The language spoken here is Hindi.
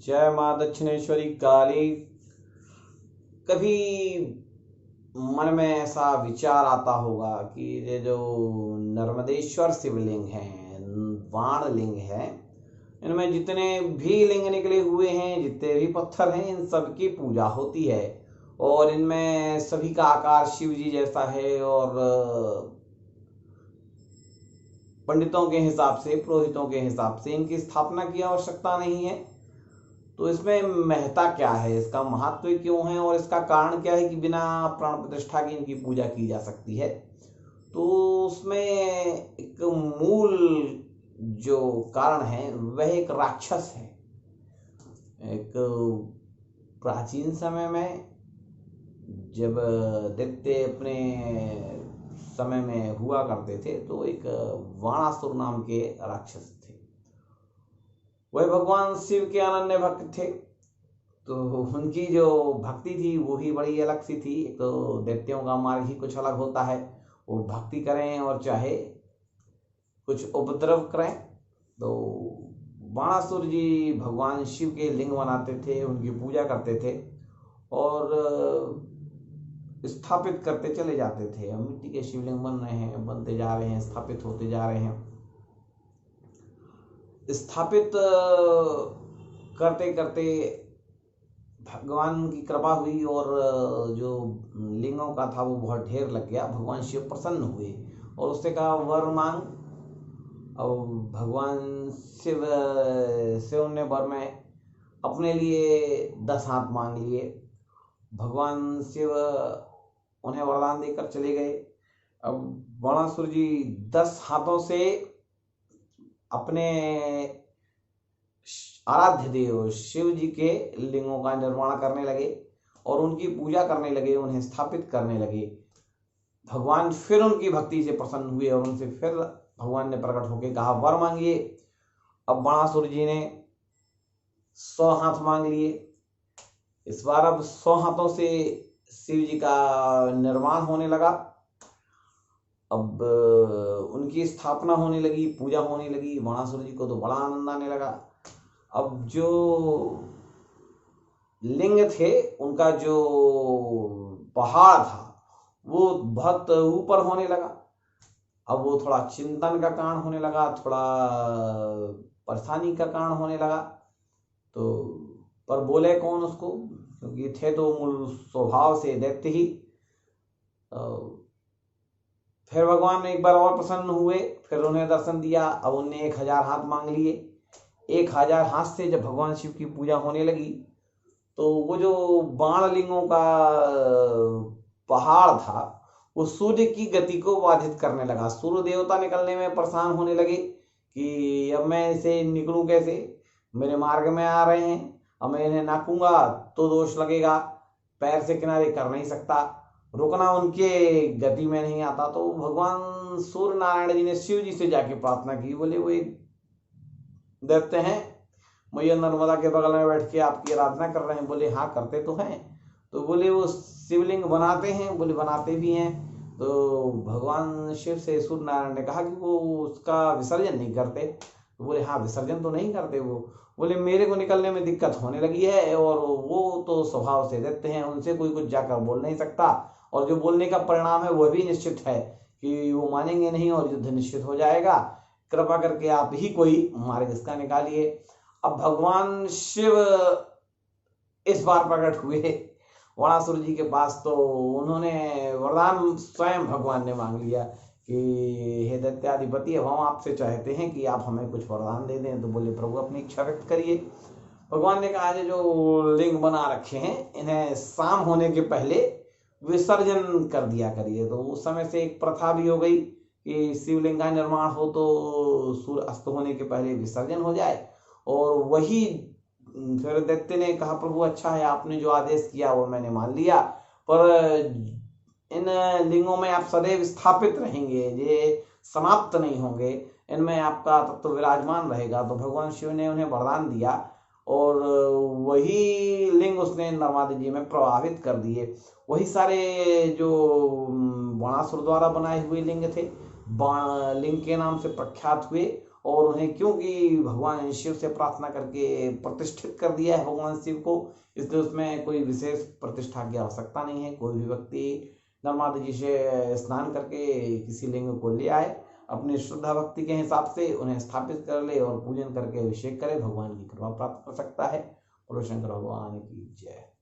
जय माँ दक्षिणेश्वरी काली। कभी मन में ऐसा विचार आता होगा कि ये जो नर्मदेश्वर शिवलिंग है, बाण लिंग है, इनमें जितने भी लिंग निकले हुए हैं, जितने भी पत्थर हैं, इन सब की पूजा होती है और इनमें सभी का आकार शिव जी जैसा है और पंडितों के हिसाब से, पुरोहितों के हिसाब से इनकी स्थापना की आवश्यकता नहीं है। तो इसमें महत्ता क्या है, इसका महत्व क्यों है और इसका कारण क्या है कि बिना प्राण प्रतिष्ठा के इनकी पूजा की जा सकती है। तो उसमें एक मूल जो कारण है वह एक राक्षस है। एक प्राचीन समय में जब दैत्य अपने समय में हुआ करते थे तो एक वाणासुर नाम के राक्षस थे। वह भगवान शिव के अनन्य भक्त थे। तो उनकी जो भक्ति थी वो ही बड़ी अलग सी थी। तो दैत्यों का मार्ग ही कुछ अलग होता है, वो भक्ति करें और चाहे कुछ उपद्रव करें। तो बाणासुर जी भगवान शिव के लिंग बनाते थे, उनकी पूजा करते थे और स्थापित करते चले जाते थे। मिट्टी के शिवलिंग बन रहे हैं, बनते जा रहे हैं, स्थापित होते जा रहे हैं। स्थापित करते करते भगवान की कृपा हुई और जो लिंगों का था वो बहुत ढेर लग गया। भगवान शिव प्रसन्न हुए और उससे कहा वर मांग। अब भगवान शिव ने वर में अपने लिए 10 हाथ मांग लिए। भगवान शिव उन्हें वरदान देकर चले गए। अब बाणासुर जी 10 हाथों से अपने आराध्य देव शिव जी के लिंगों का निर्माण करने लगे और उनकी पूजा करने लगे, उन्हें स्थापित करने लगे। भगवान फिर उनकी भक्ति से प्रसन्न हुए और उनसे फिर भगवान ने प्रकट होकर कहा वर मांगिए। अब बाणासुर जी ने 100 हाथ मांग लिए। इस बार अब 100 हाथों से शिव जी का निर्माण होने लगा। अब उनकी स्थापना होने लगी, पूजा होने लगी। बाणासुर जी को तो बड़ा आनंद आने लगा। अब जो लिंग थे उनका जो पहाड़ था वो बहुत ऊपर होने लगा। अब वो थोड़ा चिंतन का कारण होने लगा, थोड़ा परेशानी का कारण होने लगा। तो पर बोले कौन उसको, क्योंकि थे तो मूल स्वभाव से दैत्य ही। फिर भगवान एक बार और प्रसन्न हुए, फिर उन्हें दर्शन दिया। अब उन्हें 1000 हाथ मांग लिए। 1000 हाथ से जब भगवान शिव की पूजा होने लगी तो वो जो बाण लिंगों का पहाड़ था वो सूर्य की गति को बाधित करने लगा। सूर्य देवता निकलने में परेशान होने लगे कि अब मैं इसे निकलूं कैसे, मेरे मार्ग में आ रहे हैं, अब मैं इन्हें नापूंगा तो दोष लगेगा, पैर से किनारे कर नहीं सकता, रुकना उनके गति में नहीं आता। तो भगवान सूर्य नारायण जी ने शिव जी से जाके प्रार्थना की। बोले वो एक दैत्य हैं, मैया नर्मदा के बगल में बैठ के आपकी आराधना कर रहे हैं। बोले हाँ करते तो हैं। तो बोले वो शिवलिंग बनाते हैं। बोले बनाते भी हैं। तो भगवान शिव से सूर्य नारायण ने कहा कि वो उसका विसर्जन नहीं करते। तो बोले हाँ विसर्जन तो नहीं करते वो। बोले मेरे को निकलने में दिक्कत होने लगी है और वो तो स्वभाव से देते हैं, उनसे कोई कुछ जाकर बोल नहीं सकता और जो बोलने का परिणाम है वह भी निश्चित है कि वो मानेंगे नहीं और युद्ध निश्चित हो जाएगा। कृपा करके आप ही कोई मार्ग इसका निकालिए। अब भगवान शिव इस बार प्रकट हुए बाणासुर जी के पास। तो उन्होंने वरदान स्वयं भगवान ने मांग लिया कि हे दैत्याधिपति, अब हम आपसे चाहते हैं कि आप हमें कुछ वरदान दे दें। तो बोले प्रभु अपनी इच्छा व्यक्त करिए। भगवान ने कहा जो लिंग बना रखे हैं इन्हें शाम होने के पहले विसर्जन कर दिया करिए। तो उस समय से एक प्रथा भी हो गई कि शिवलिंग का निर्माण हो तो सूर्य अस्त होने के पहले विसर्जन हो जाए। और वही फिर दैत्य ने कहा प्रभु अच्छा है, आपने जो आदेश किया वो मैंने मान लिया, पर इन लिंगों में आप सदैव स्थापित रहेंगे, ये समाप्त नहीं होंगे, इनमें आपका तत्व विराजमान रहेगा। तो भगवान शिव ने उन्हें वरदान दिया और वही लिंग उसने नर्मदा जी में प्रभावित कर दिए। वही सारे जो बाणासुर द्वारा बनाए हुए लिंग थे लिंग के नाम से प्रख्यात हुए और उन्हें क्योंकि भगवान शिव से प्रार्थना करके प्रतिष्ठित कर दिया है भगवान शिव को, इसलिए उसमें कोई विशेष प्रतिष्ठा की आवश्यकता नहीं है। कोई भी व्यक्ति नर्मदा जी से स्नान करके किसी लिंग को ले आए, अपनी श्रद्धा भक्ति के हिसाब से उन्हें स्थापित कर ले और पूजन करके अभिषेक करे, भगवान की कृपा प्राप्त कर सकता है। बोलो शंकर भगवान की जय।